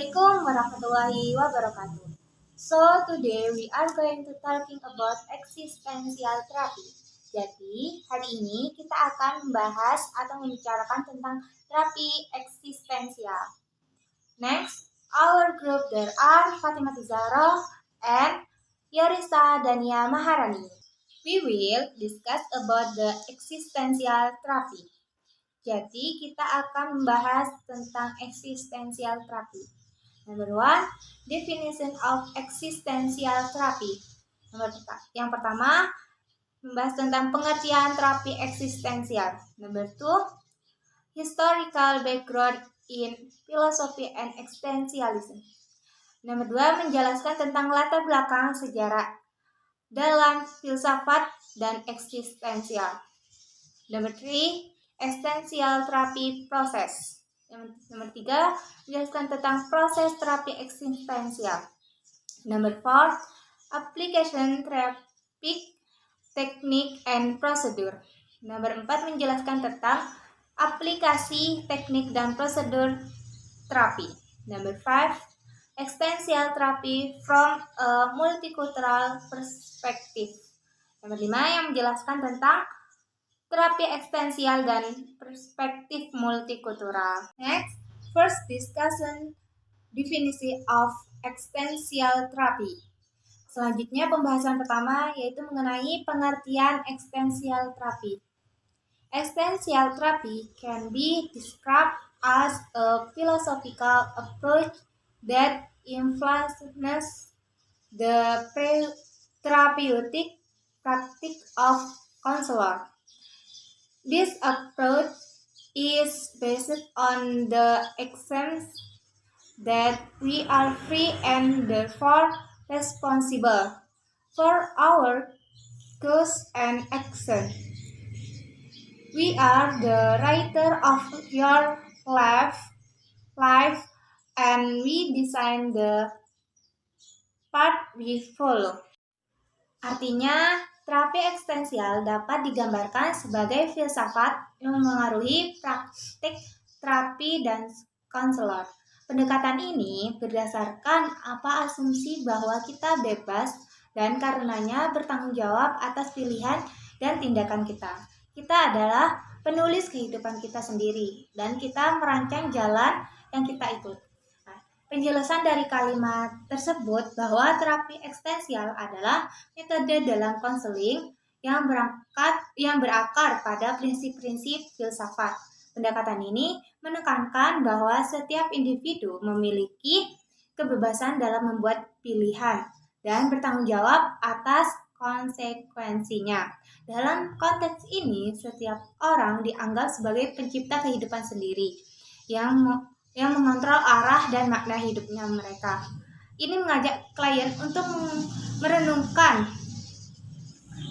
Assalamualaikum warahmatullahi wabarakatuh. So today we are going to talking about existential therapy. Jadi hari ini kita akan membahas atau membicarakan tentang terapi eksistensial. Next, our group there are Fatimah Zahra and Yarisa Dania Maharani. We will discuss about the existential therapy. Jadi kita akan membahas tentang existential therapy. Number one, definition of existential therapy. Yang pertama, membahas tentang pengertian terapi eksistensial. Number two, historical background in philosophy and existentialism. Number dua, menjelaskan tentang latar belakang sejarah dalam filsafat dan eksistensial. Number three, existential therapy process. Nomor 3, menjelaskan tentang proses terapi eksistensial. Nomor 4, application therapeutic technique and procedure. Nomor 4, menjelaskan tentang aplikasi teknik dan prosedur terapi. Nomor 5, existential therapy from a multicultural perspective. Nomor 5, yang menjelaskan tentang terapi eksistensial dan perspektif multikultural. Next, first discussion definition of existential therapy. Selanjutnya pembahasan pertama yaitu mengenai pengertian existential therapy. Existential therapy can be described as a philosophical approach that influences the therapeutic practice of counselor. This approach is based on the axioms that we are free and therefore responsible for our goals and actions. We are the writer of your life and we design the path we follow. Artinya, terapi eksistensial dapat digambarkan sebagai filsafat yang memengaruhi praktik terapi dan konselor. Pendekatan ini berdasarkan asumsi bahwa kita bebas dan karenanya bertanggung jawab atas pilihan dan tindakan kita. Kita adalah penulis kehidupan kita sendiri dan kita merancang jalan yang kita ikut. Penjelasan dari kalimat tersebut bahwa terapi eksistensial adalah metode dalam konseling yang berakar pada prinsip-prinsip filsafat. Pendekatan ini menekankan bahwa setiap individu memiliki kebebasan dalam membuat pilihan dan bertanggung jawab atas konsekuensinya. Dalam konteks ini, setiap orang dianggap sebagai pencipta kehidupan sendiri yang mengontrol arah dan makna hidupnya mereka. Ini mengajak klien untuk merenungkan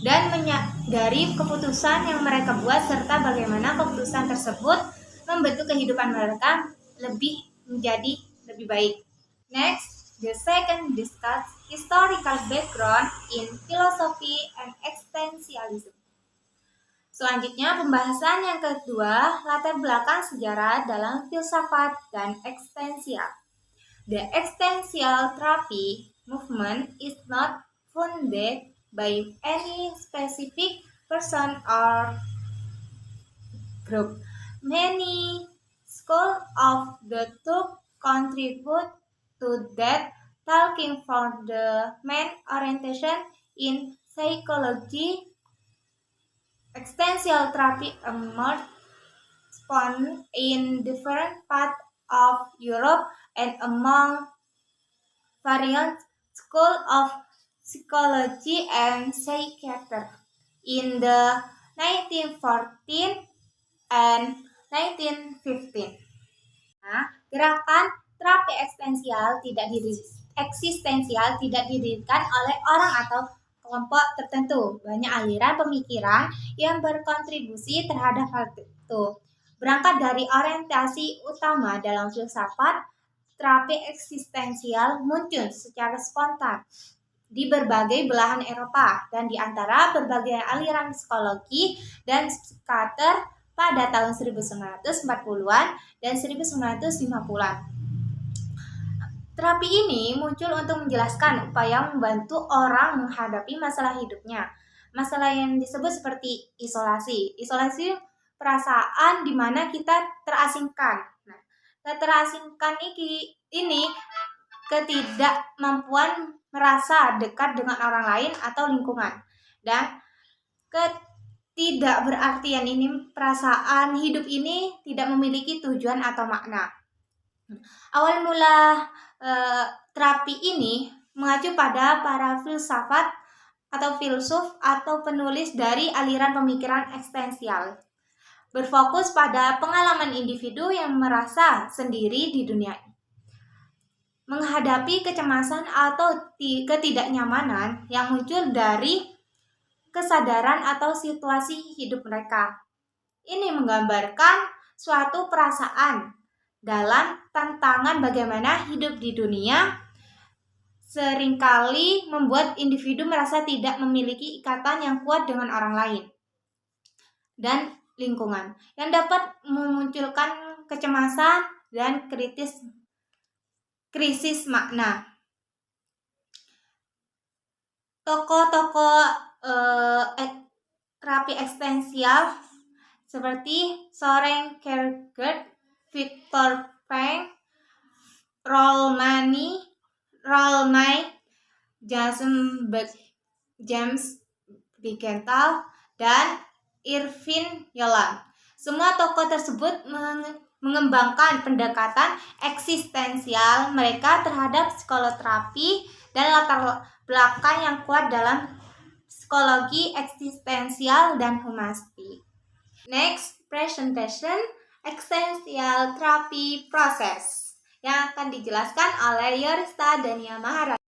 dan menyadari keputusan yang mereka buat serta bagaimana keputusan tersebut membentuk kehidupan mereka menjadi lebih baik. Next, the second discuss historical background in philosophy and existentialism. Selanjutnya, pembahasan yang kedua, latar belakang sejarah dalam filsafat dan eksistensial. The existential therapy movement is not founded by any specific person or group. Many schools of the thought contribute to that, talking for the main orientation in psychology. Existential therapy emerged in different parts of Europe and among various schools of psychology and psychiatry in the 1914 and 1915. Gerakan terapi eksistensial tidak didirikan oleh orang atau kelompok tertentu. Banyak aliran pemikiran yang berkontribusi terhadap hal itu. Berangkat dari orientasi utama dalam filsafat, terapi eksistensial muncul secara spontan di berbagai belahan Eropa dan di antara berbagai aliran psikologi dan psikiater pada tahun 1940-an dan 1950-an. Terapi ini muncul untuk menjelaskan upaya membantu orang menghadapi masalah hidupnya. Masalah yang disebut seperti isolasi. Isolasi perasaan di mana kita terasingkan. Nah, keterasingkan ini ketidakmampuan merasa dekat dengan orang lain atau lingkungan. Dan ketidakberartian ini perasaan hidup ini tidak memiliki tujuan atau makna. Awal mula terapi ini mengacu pada para filsafat atau filsuf atau penulis dari aliran pemikiran eksistensial. Berfokus pada pengalaman individu yang merasa sendiri di dunia. Menghadapi kecemasan atau ketidaknyamanan yang muncul dari kesadaran atau situasi hidup mereka. Ini menggambarkan suatu perasaan dalam tantangan bagaimana hidup di dunia seringkali membuat individu merasa tidak memiliki ikatan yang kuat dengan orang lain dan lingkungan, yang dapat memunculkan kecemasan dan krisis makna. Tokoh-tokoh terapi eksistensial seperti Søren Kierkegaard, Viktor Frankl, Rolf James Bickenthal, dan Irvin Yalom. Semua tokoh tersebut mengembangkan pendekatan eksistensial mereka terhadap psikoterapi dan latar belakang yang kuat dalam psikologi eksistensial dan humanistik. Next presentation, existential therapy process, yang akan dijelaskan oleh Yorista Dania Maharani.